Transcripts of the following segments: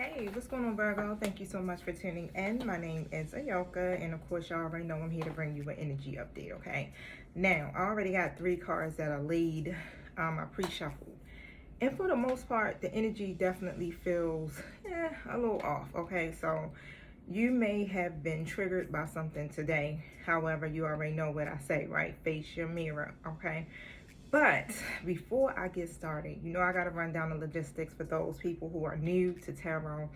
Hey, what's going on, Virgo? Thank you so much for tuning in. My name is Ayoka, and of course, y'all already know I'm here to bring you an energy update, okay? Now, I already got 3 cards that are laid. I pre-shuffled. And for the most part, the energy definitely feels a little off, okay? So, you may have been triggered by something today. However, you already know what I say, right? Face your mirror, okay? But before I get started, you know I got to run down the logistics for those people who are new to tarot.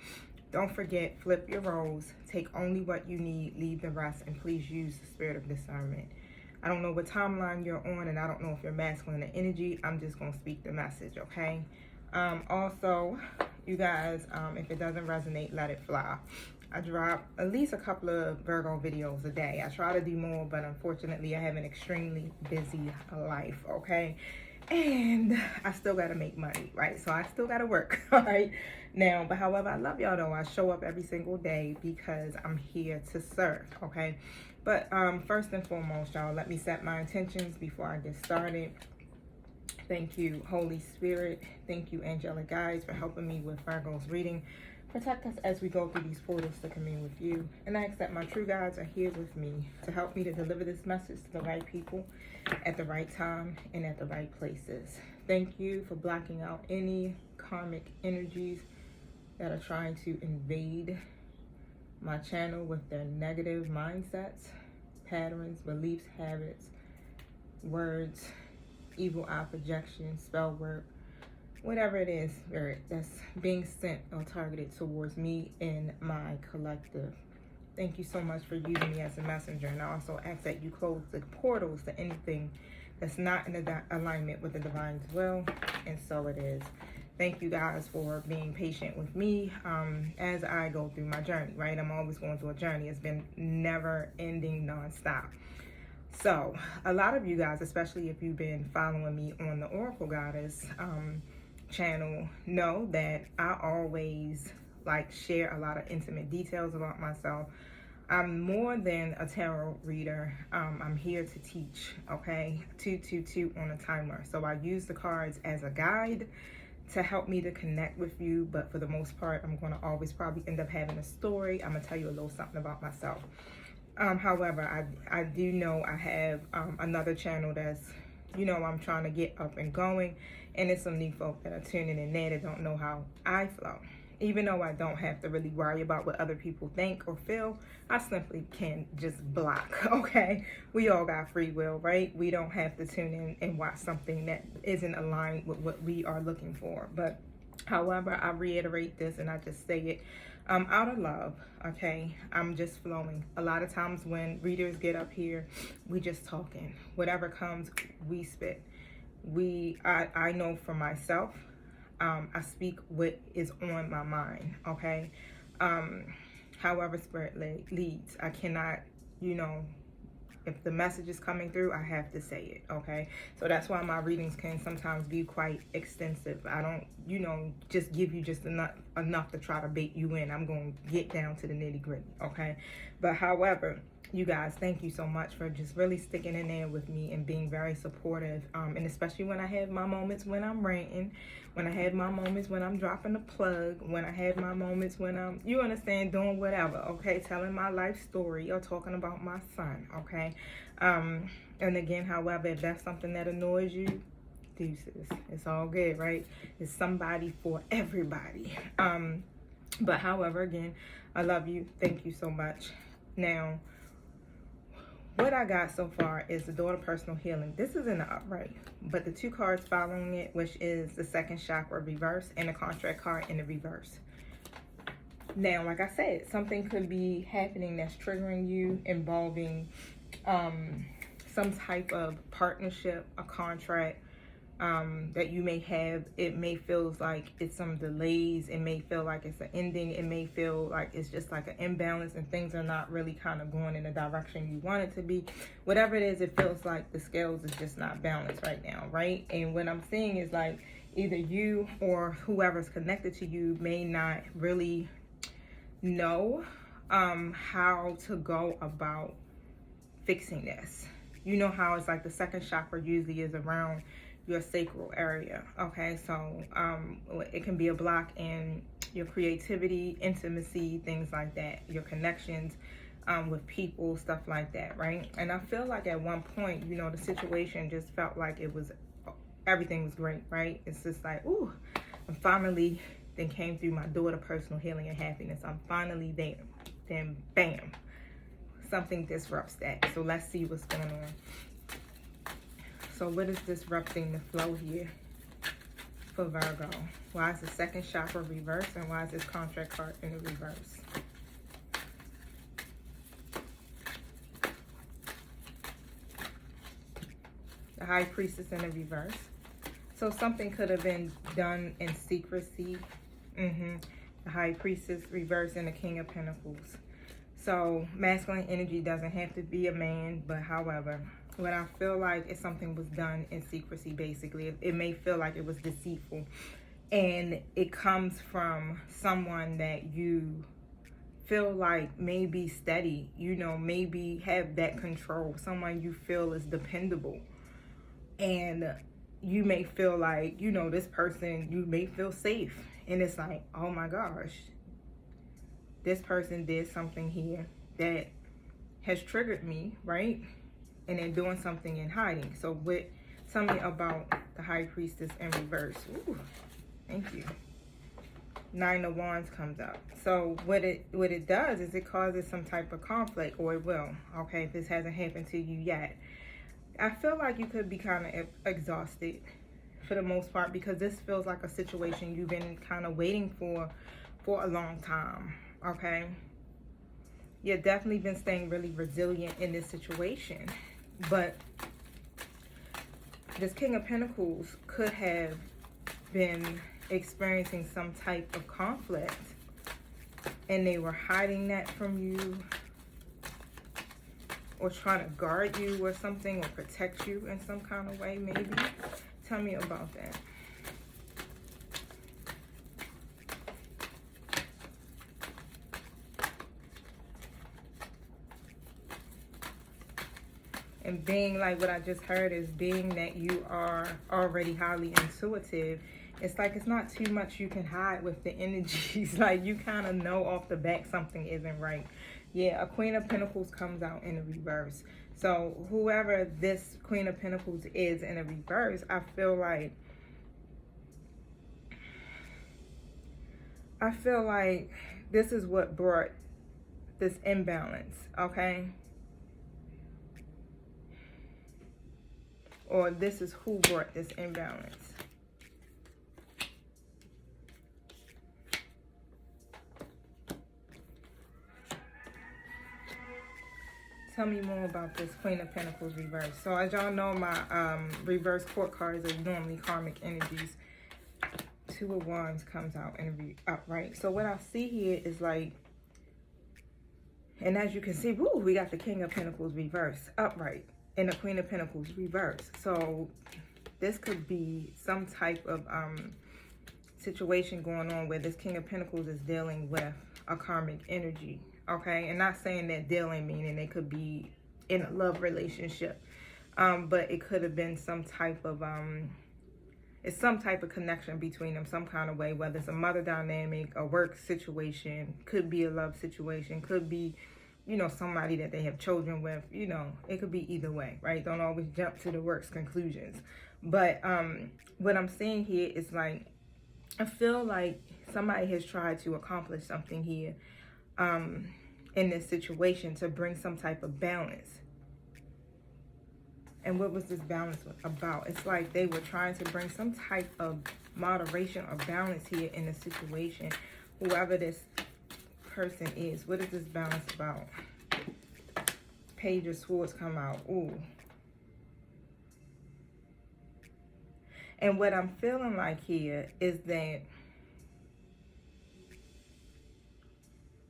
Don't forget, flip your roles. Take only what you need, leave the rest, and please use the spirit of discernment. I don't know what timeline you're on, and I don't know if you're masculine or energy. I'm just going to speak the message, okay? Also, you guys, if it doesn't resonate, let it fly. I drop at least a couple of Virgo videos a day. I try to do more, but unfortunately I have an extremely busy life, okay? And I still got to make money, right? So I still got to work, all right? Now, but however, I love y'all though. I show up every single day because I'm here to serve, okay? But first and foremost, y'all, let me set my intentions before I get started. Thank you, Holy Spirit. Thank you, angelic guides, for helping me with Virgo's reading. Protect us as we go through these portals to commune with you. And I ask that my true guides are here with me to help me to deliver this message to the right people at the right time and at the right places. Thank you for blocking out any karmic energies that are trying to invade my channel with their negative mindsets, patterns, beliefs, habits, words, evil eye projection, spell work, whatever it is, spirit, that's being sent or targeted towards me and my collective. Thank you so much for using me as a messenger. And I also ask that you close the portals to anything that's not in alignment with the divine's will. And so it is. Thank you guys for being patient with me as I go through my journey, right? I'm always going through a journey. It's been never ending, nonstop. So a lot of you guys, especially if you've been following me on the Oracle Goddess channel, know that I always share a lot of intimate details about myself. I'm more than a tarot reader. I'm here to teach, okay? 222 on a timer. So I use the cards as a guide to help me to connect with you, but for the most part, I'm going to always probably end up having a story. I'm going to tell you a little something about myself. However, I do know I have another channel that's, I'm trying to get up and going, and it's some new folk that are tuning in there that don't know how I flow. Even though I don't have to really worry about what other people think or feel, I simply can just block, okay? We all got free will, right? We don't have to tune in and watch something that isn't aligned with what we are looking for. But however, I reiterate this and I just say it out of love, okay? I'm just flowing. A lot of times when readers get up here, we just talking. Whatever comes, we spit. I know for myself, I speak what is on my mind, okay? However spirit leads. I cannot, if the message is coming through, I have to say it, okay? So that's why my readings can sometimes be quite extensive. I don't, just give you just enough to try to bait you in. I'm going to get down to the nitty gritty, okay? But however, you guys, thank you so much for just really sticking in there with me and being very supportive. And especially when I have my moments when I'm ranting, when I have my moments when I'm dropping the plug, when I have my moments when I'm, you understand, doing whatever, okay? Telling my life story or talking about my son, okay? And again, however, if that's something that annoys you, deuces. It's all good, right? It's somebody for everybody. But however, again, I love you. Thank you so much. Now, what I got so far is the Door of Personal Healing. This is in the upright, but the 2 cards following it, which is the second chakra reverse and the contract card in the reverse. Now, like I said, something could be happening that's triggering you, involving some type of partnership, a contract that you may have. It may feel like it's some delays. It may feel like it's an ending. It may feel like it's just like an imbalance and things are not really kind of going in the direction you want it to be. Whatever it is, it feels like the scales is just not balanced right now, right? And what I'm seeing is like either you or whoever's connected to you may not really know how to go about fixing this. You know how it's like the second chakra usually is around your sacral area, okay? So it can be a block in your creativity, intimacy, things like that, your connections with people, stuff like that, right? And I feel like at one point, you know, the situation just felt like everything was great, right? It's just like, ooh, I'm finally, then came through my door to personal healing and happiness. I'm finally there. Then bam, something disrupts that. So let's see what's going on. So what is disrupting the flow here for Virgo? Why is the second chakra reversed, and why is this contract card in the reverse? The High Priestess in the reverse. So something could have been done in secrecy. The High Priestess reverse and the King of Pentacles. So masculine energy doesn't have to be a man, but however, what I feel like is something was done in secrecy, basically. It may feel like it was deceitful. And it comes from someone that you feel like may be steady, you know, maybe have that control. Someone you feel is dependable. And you may feel like, you know, this person, you may feel safe. And it's like, oh my gosh, this person did something here that has triggered me, right? And they're doing something in hiding. So tell me about the High Priestess in reverse. Ooh, thank you. 9 of Wands comes up. So what it does is it causes some type of conflict, or it will, okay, if this hasn't happened to you yet. I feel like you could be kind of exhausted for the most part, because this feels like a situation you've been kind of waiting for a long time, okay? You've definitely been staying really resilient in this situation, but this King of Pentacles could have been experiencing some type of conflict, and they were hiding that from you, or trying to guard you or something, or protect you in some kind of way, maybe. Tell me about that. And being like what I just heard is being that you are already highly intuitive, it's like it's not too much you can hide with the energies. Like you kind of know off the bat something isn't right. Yeah, a Queen of Pentacles comes out in the reverse. So whoever this Queen of Pentacles is in a reverse, I feel like this is what brought this imbalance, okay? Or this is who brought this imbalance. Tell me more about this Queen of Pentacles reverse. So as y'all know, my reverse court cards are normally karmic energies. 2 of Wands comes out and upright. So what I see here is like, and as you can see, woo, we got the King of Pentacles reverse upright and the Queen of Pentacles reverse. So this could be some type of situation going on where this King of Pentacles is dealing with a karmic energy. Okay, and not saying that dealing meaning they could be in a love relationship, but it could have been some type of it's some type of connection between them, some kind of way, whether it's a mother dynamic, a work situation, could be a love situation, could be, you know, somebody that they have children with, you know, it could be either way, right? Don't always jump to the worst conclusions. But what I'm seeing here is like, I feel like somebody has tried to accomplish something here in this situation to bring some type of balance. And what was this balance about? It's like they were trying to bring some type of moderation or balance here in the situation. Whoever this person is, what is this balance about? Page of Swords come out. Ooh. And what I'm feeling like here is that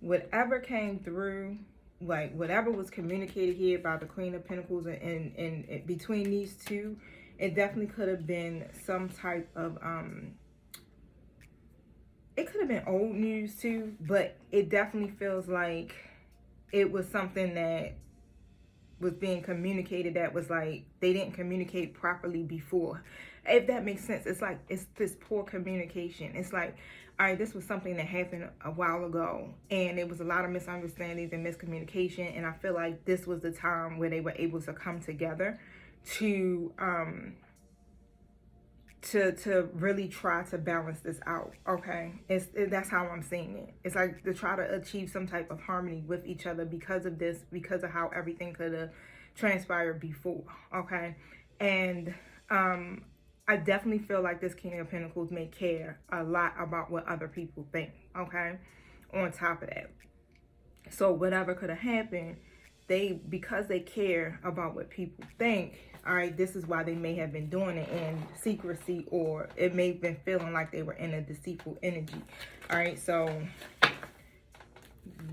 whatever came through, like whatever was communicated here by the Queen of Pentacles and between these two, it definitely could have been some type of it could have been old news too, but it definitely feels like it was something that was being communicated that was like they didn't communicate properly before. If that makes sense. It's like it's this poor communication. It's like, all right, this was something that happened a while ago, and it was a lot of misunderstandings and miscommunication, and I feel like this was the time where they were able to come together to really try to balance this out. Okay, that's how I'm seeing it. It's like to try to achieve some type of harmony with each other because of this, because of how everything could have transpired before. Okay, and I definitely feel like this King of Pentacles may care a lot about what other people think. Okay, on top of that, so whatever could have happened, because they care about what people think, all right, this is why they may have been doing it in secrecy, or it may have been feeling like they were in a deceitful energy. All right, so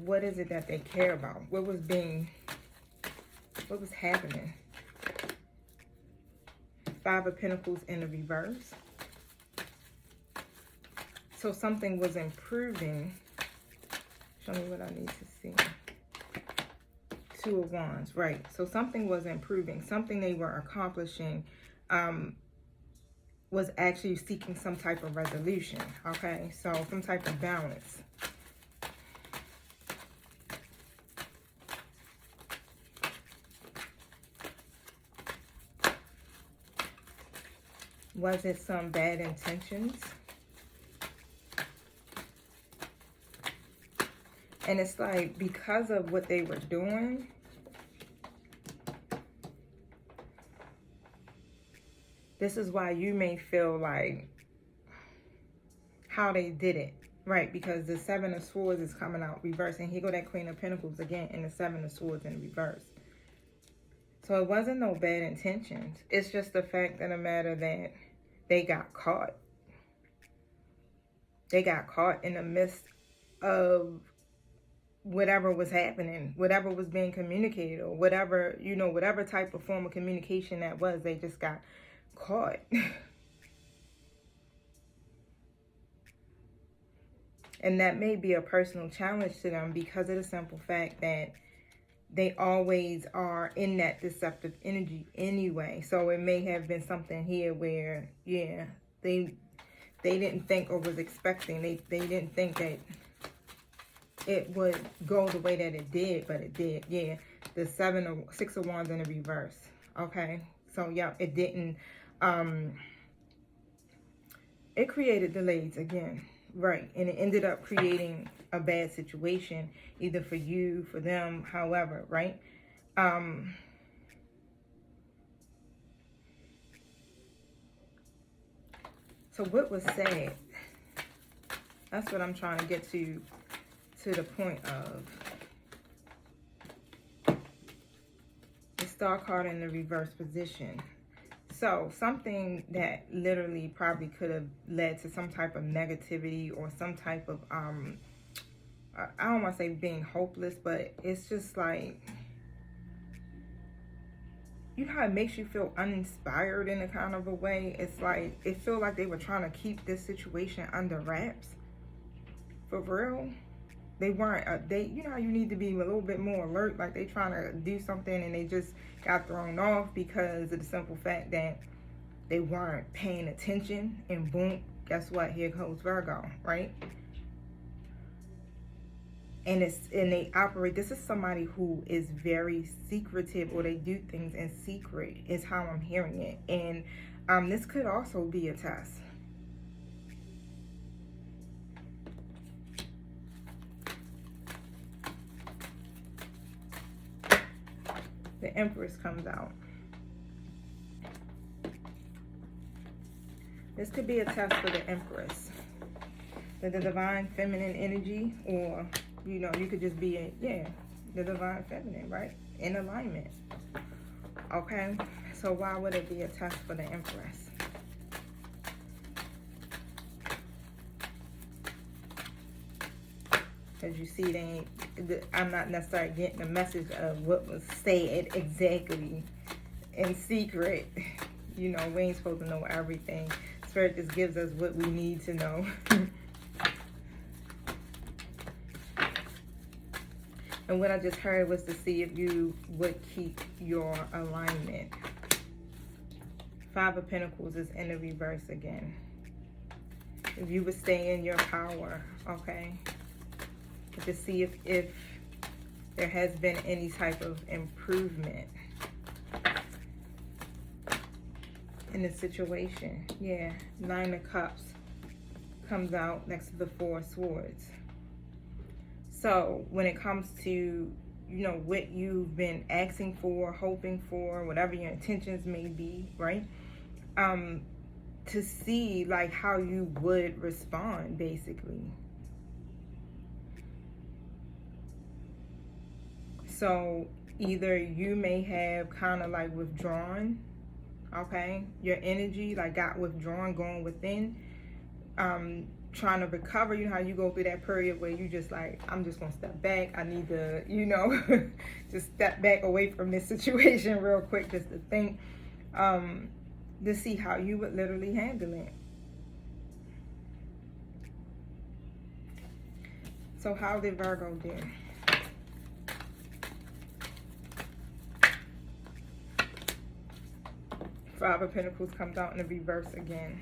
what is it that they care about? What was happening? 5 of Pentacles in the reverse. So something was improving. Show me what I need to see. 2 of Wands, right? So something was improving. Something they were accomplishing was actually seeking some type of resolution, okay? So some type of balance. Was it some bad intentions? And it's like, because of what they were doing, this is why you may feel like how they did it, right? Because the 7 of Swords is coming out reverse, and here go that Queen of Pentacles again, and the 7 of Swords in reverse. So it wasn't no bad intentions. It's just the fact of the matter that they got caught. They got caught in the midst of whatever was happening, whatever was being communicated, or whatever, you know, whatever type of form of communication that was, they just got caught. And that may be a personal challenge to them because of the simple fact that they always are in that deceptive energy anyway. So it may have been something here where, yeah, they didn't think or was expecting. They didn't think that it would go the way that it did, but it did. Yeah, the 6 of Wands in the reverse. Okay, so yeah, it didn't. It created delays again, right? And it ended up creating a bad situation, either for you, for them, however, right? So what was said? That's what I'm trying to get to the point of. The Star card in the reverse position. So something that literally probably could have led to some type of negativity or some type of, I don't want to say being hopeless, but it's just like, you know how it makes you feel uninspired in a kind of a way? It's like, it feels like they were trying to keep this situation under wraps. For real. They weren't, you know how you need to be a little bit more alert, like they trying to do something and they just got thrown off because of the simple fact that they weren't paying attention, and boom, guess what? Here goes Virgo, right? And they operate, this is somebody who is very secretive, or they do things in secret, is how I'm hearing it. And this could also be a test. The Empress comes out. This could be a test for the Empress. The divine feminine energy, or, you know, you could just be, the divine feminine, right? In alignment. Okay? So why would it be a test for the Empress? Because you see, I'm not necessarily getting the message of what was said exactly in secret. You know, we ain't supposed to know everything. Spirit just gives us what we need to know. And what I just heard was to see if you would keep your alignment. 5 of Pentacles is in the reverse again. If you would stay in your power, okay? To see if there has been any type of improvement in the situation. Yeah, 9 of Cups comes out next to the 4 of Swords. So when it comes to, you know, what you've been asking for, hoping for, whatever your intentions may be, right? To see like how you would respond, basically. So either you may have kind of like withdrawn, okay, your energy like got withdrawn, going within, trying to recover. You know how you go through that period where you just like, I'm just gonna step back, I need to, you know, just step back away from this situation real quick, just to think, to see how you would literally handle it. So how did Virgo do? Five of Pentacles comes out in the reverse again.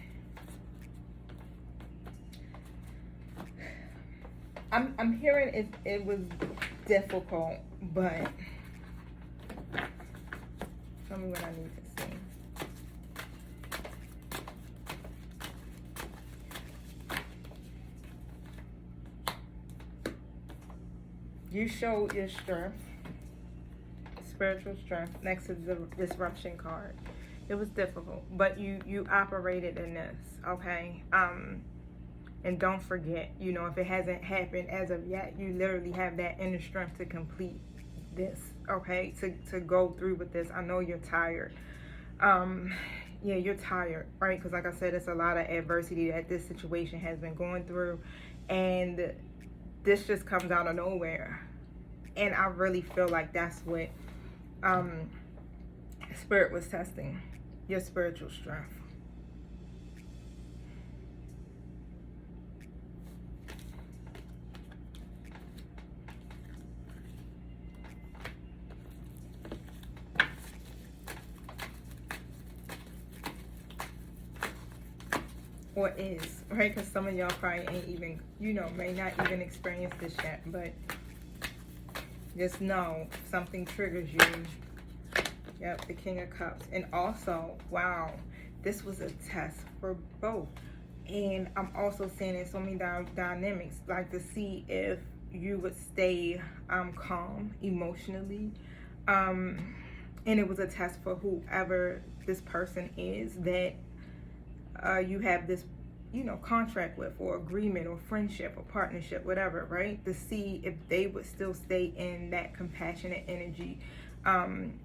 I'm hearing it was difficult, but tell me what I need to see. You showed your strength, spiritual strength, next to the disruption card. It was difficult, but you operated in this, okay? And don't forget, you know, if it hasn't happened as of yet, you literally have that inner strength to complete this, okay? To go through with this. I know you're tired. Yeah, you're tired, right? Because like I said, it's a lot of adversity that this situation has been going through, and this just comes out of nowhere. And I really feel like that's what Spirit was testing, your spiritual strength. Or is, right? Because some of y'all probably ain't even, you know, may not even experience this yet, but just know something triggers you. Yep, the King of Cups. And also, wow, this was a test for both. And I'm also seeing in so many dynamics, like to see if you would stay calm emotionally. And it was a test for whoever this person is that you have this, you know, contract with, or agreement, or friendship, or partnership, whatever, right? To see if they would still stay in that compassionate energy, and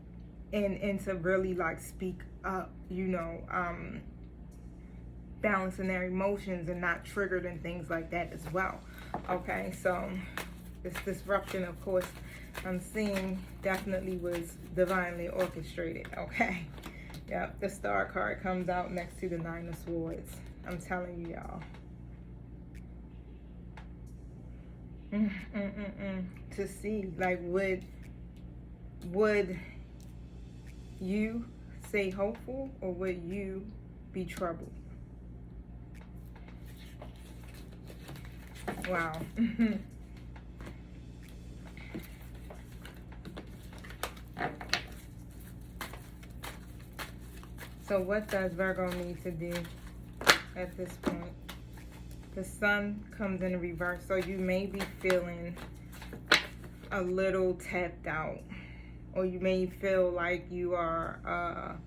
to really like speak up, you know, balancing their emotions and not triggered and things like that as well. Okay, so this disruption, of course, I'm seeing definitely was divinely orchestrated. Okay. Yep, the Star card comes out next to the 9 of Swords. I'm telling you, y'all. To see, like, would you stay hopeful, or would you be troubled? Wow. So what does Virgo need to do at this point? The Sun comes in reverse, so you may be feeling a little tapped out, or you may feel like you are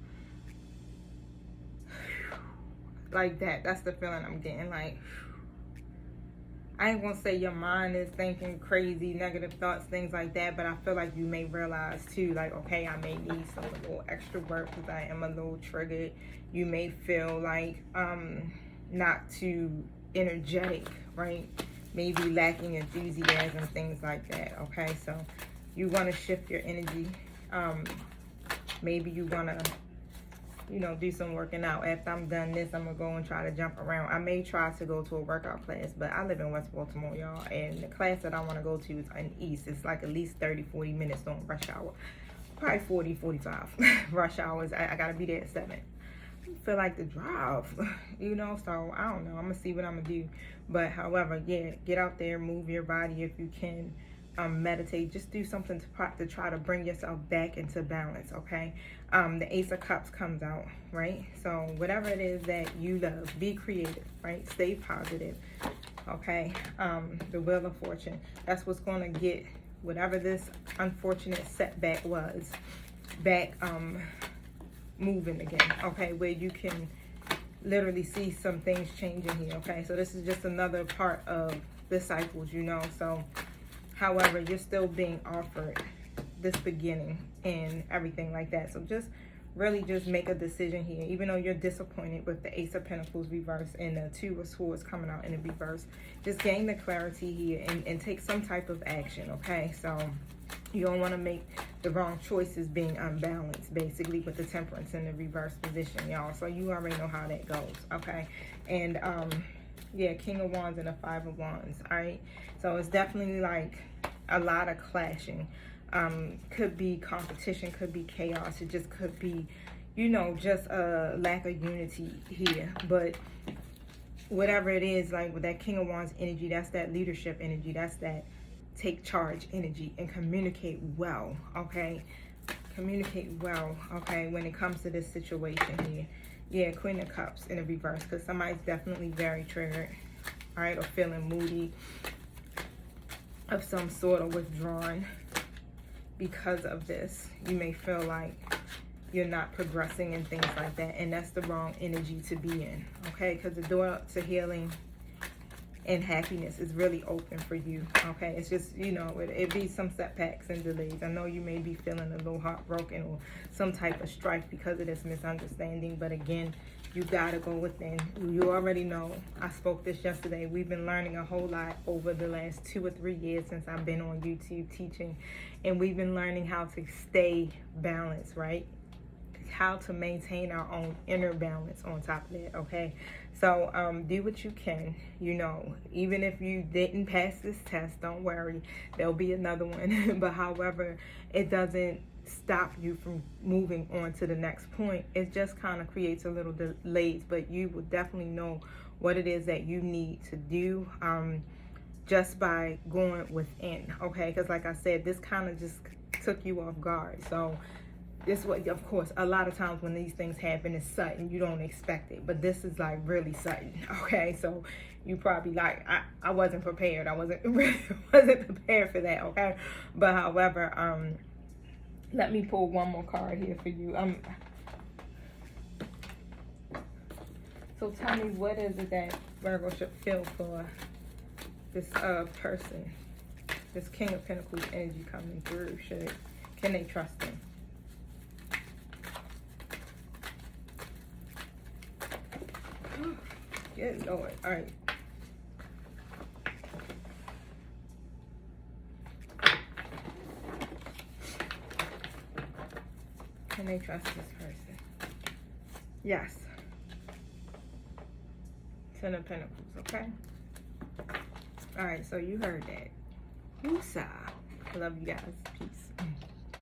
like that. That's the feeling I'm getting. Like, I ain't gonna say your mind is thinking crazy, negative thoughts, things like that, but I feel like you may realize too, like, okay, I may need some a little extra work because I am a little triggered. You may feel like not too energetic, right? Maybe lacking enthusiasm, things like that. Okay, so you want to shift your energy. Maybe you want to you know, do some working out. After I'm done this, I'm gonna go and try to jump around. I may try to go to a workout class, but I live in West Baltimore, y'all, and the class that I want to go to is in East. It's like at least 30-40 minutes on rush hour, probably 40-45 rush hours. I gotta be there at 7. I feel like the drive, you know, so I don't know. I'm gonna see what I'm gonna do. But however, yeah, get out there, move your body if you can. Meditate, just do something to try to bring yourself back into balance. Okay, the Ace of Cups comes out, right? So whatever it is that you love, be creative, right? Stay positive. Okay, the Wheel of Fortune, that's what's going to get whatever this unfortunate setback was back moving again. Okay, where you can literally see some things changing here. Okay, so this is just another part of the cycles, you know. So however, you're still being offered this beginning and everything like that. So just really just make a decision here. Even though you're disappointed with the Ace of Pentacles reverse and the Two of Swords coming out in the reverse, just gain the clarity here and take some type of action, okay? So you don't want to make the wrong choices being unbalanced, basically, with the Temperance in the reverse position, y'all. So you already know how that goes, okay? And yeah, King of Wands and the Five of Wands, all right? So it's definitely like a lot of clashing. Could be competition, could be chaos. It just could be, you know, just a lack of unity here. But whatever it is, like with that King of Wands energy, that's that leadership energy. That's that take charge energy and communicate well, okay? Communicate well, okay, when it comes to this situation here. Yeah, Queen of Cups in the reverse, because somebody's definitely very triggered, all right, or feeling moody of some sort, or withdrawn because of this. You may feel like you're not progressing and things like that, and that's the wrong energy to be in, okay? Because the door to healing and happiness is really open for you, okay? It's just, you know, it be some setbacks and delays. I know you may be feeling a little heartbroken or some type of strife because of this misunderstanding, but again, you gotta go within. You already know, I spoke this yesterday, we've been learning a whole lot over the last 2 or 3 years since I've been on YouTube teaching, and we've been learning how to stay balanced, right? How to maintain our own inner balance on top of that, okay? So do what you can, you know. Even if you didn't pass this test, don't worry, there'll be another one. But however, it doesn't stop you from moving on to the next point. It just kind of creates a little delays, but you will definitely know what it is that you need to do just by going within, okay? Because like I said, this kind of just took you off guard. So this way, of course, a lot of times when these things happen, it's sudden. You don't expect it. But this is like really sudden, okay? So you probably like, I wasn't prepared. I wasn't prepared for that, okay? But however, let me pull one more card here for you. So tell me, what is it that Virgo should feel for this person? This King of Pentacles energy coming through. Can they trust him? Good Lord. All right. Can they trust this person? Yes. Ten of Pentacles, okay? All right, so you heard that. Woosah. I love you guys. Peace.